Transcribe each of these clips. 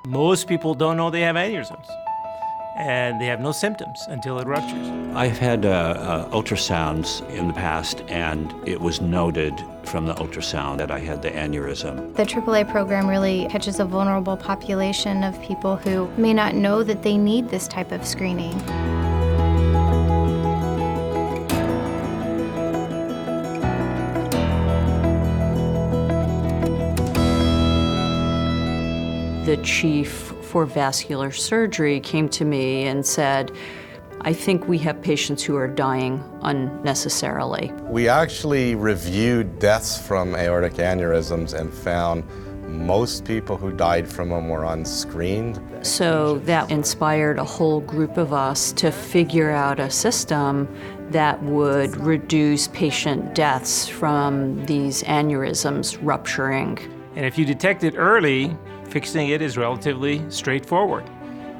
Most people don't know they have aneurysms, and they have no symptoms until it ruptures. I've had ultrasounds in the past, and it was noted from the ultrasound that I had the aneurysm. The AAA program really catches a vulnerable population of people who may not know that they need this type of screening. The chief for vascular surgery came to me and said, I think we have patients who are dying unnecessarily. We actually reviewed deaths from aortic aneurysms and found most people who died from them were unscreened. So that inspired a whole group of us to figure out a system that would reduce patient deaths from these aneurysms rupturing. And if you detect it early, fixing it is relatively straightforward.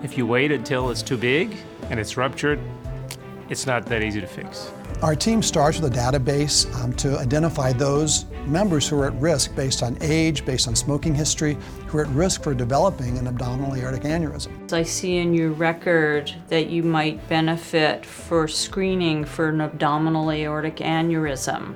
If you wait until it's too big and it's ruptured, it's not that easy to fix. Our team starts with a database to identify those members who are at risk based on age, based on smoking history, who are at risk for developing an abdominal aortic aneurysm. I see in your record that you might benefit for screening for an abdominal aortic aneurysm.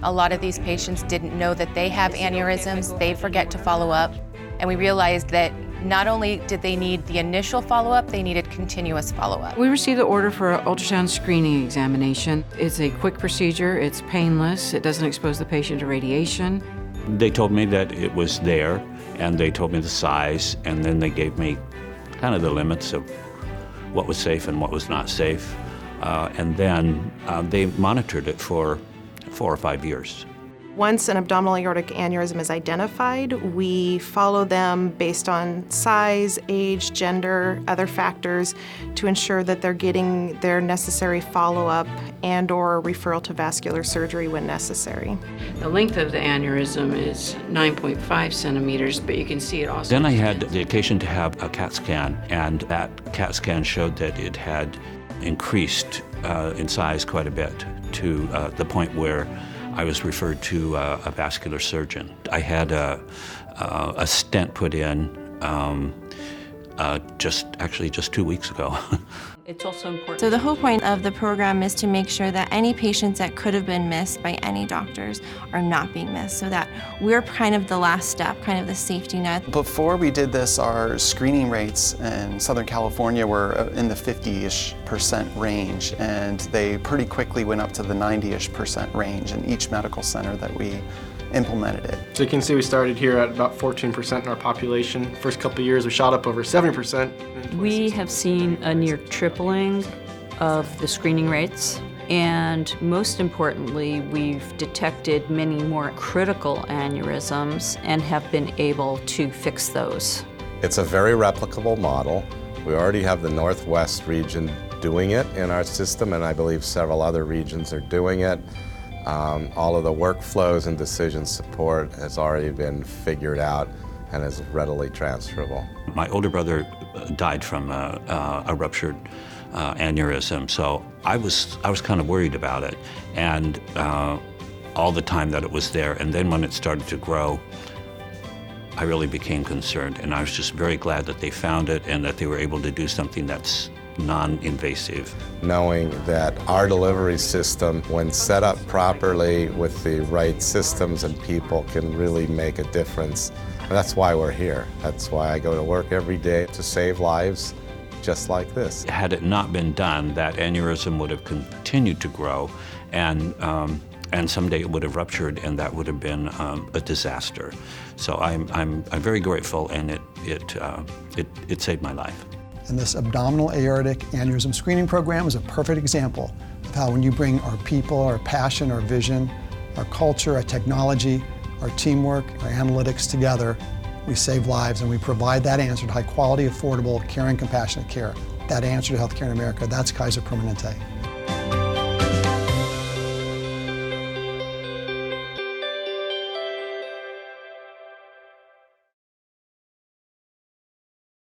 A lot of these patients didn't know that they have aneurysms, they forget to follow up, and we realized that not only did they need the initial follow-up, they needed continuous follow-up. We received the order for an ultrasound screening examination. It's a quick procedure, it's painless, it doesn't expose the patient to radiation. They told me that it was there, and they told me the size, and then they gave me kind of the limits of what was safe and what was not safe. And then they monitored it for 4 or 5 years. Once an abdominal aortic aneurysm is identified, we follow them based on size, age, gender, other factors to ensure that they're getting their necessary follow-up and/or referral to vascular surgery when necessary. The length of the aneurysm is 9.5 centimeters, but you can see it also. Then I had the occasion to have a CAT scan, and that CAT scan showed that it had increased in size quite a bit to the point where I was referred to a vascular surgeon. I had a stent put in just 2 weeks ago. It's also important. So the whole point of the program is to make sure that any patients that could have been missed by any doctors are not being missed, so that we're kind of the last step, kind of the safety net. Before we did this, our screening rates in Southern California were in the 50-ish% range, and they pretty quickly went up to the 90-ish% range in each medical center that we implemented it. So you can see we started here at about 14% in our population. First couple of years we shot up over 70%. We have seen a near tripling of the screening rates, and most importantly, we've detected many more critical aneurysms and have been able to fix those. It's a very replicable model. We already have the Northwest region doing it in our system, and I believe several other regions are doing it. All of the workflows and decision support has already been figured out and is readily transferable. My older brother died from a ruptured aneurysm, so I was kind of worried about it, and all the time that it was there. And then when it started to grow, I really became concerned, and I was just very glad that they found it and that they were able to do something that's non-invasive. Knowing that our delivery system, when set up properly with the right systems and people, can really make a difference. And that's why we're here. That's why I go to work every day, to save lives just like this. Had it not been done, that aneurysm would have continued to grow, and someday it would have ruptured, and that would have been a disaster. So I'm very grateful, and it saved my life. And this abdominal aortic aneurysm screening program is a perfect example of how when you bring our people, our passion, our vision, our culture, our technology, our teamwork, our analytics together, we save lives and we provide that answer to high quality, affordable, caring, compassionate care. That answer to healthcare in America, that's Kaiser Permanente.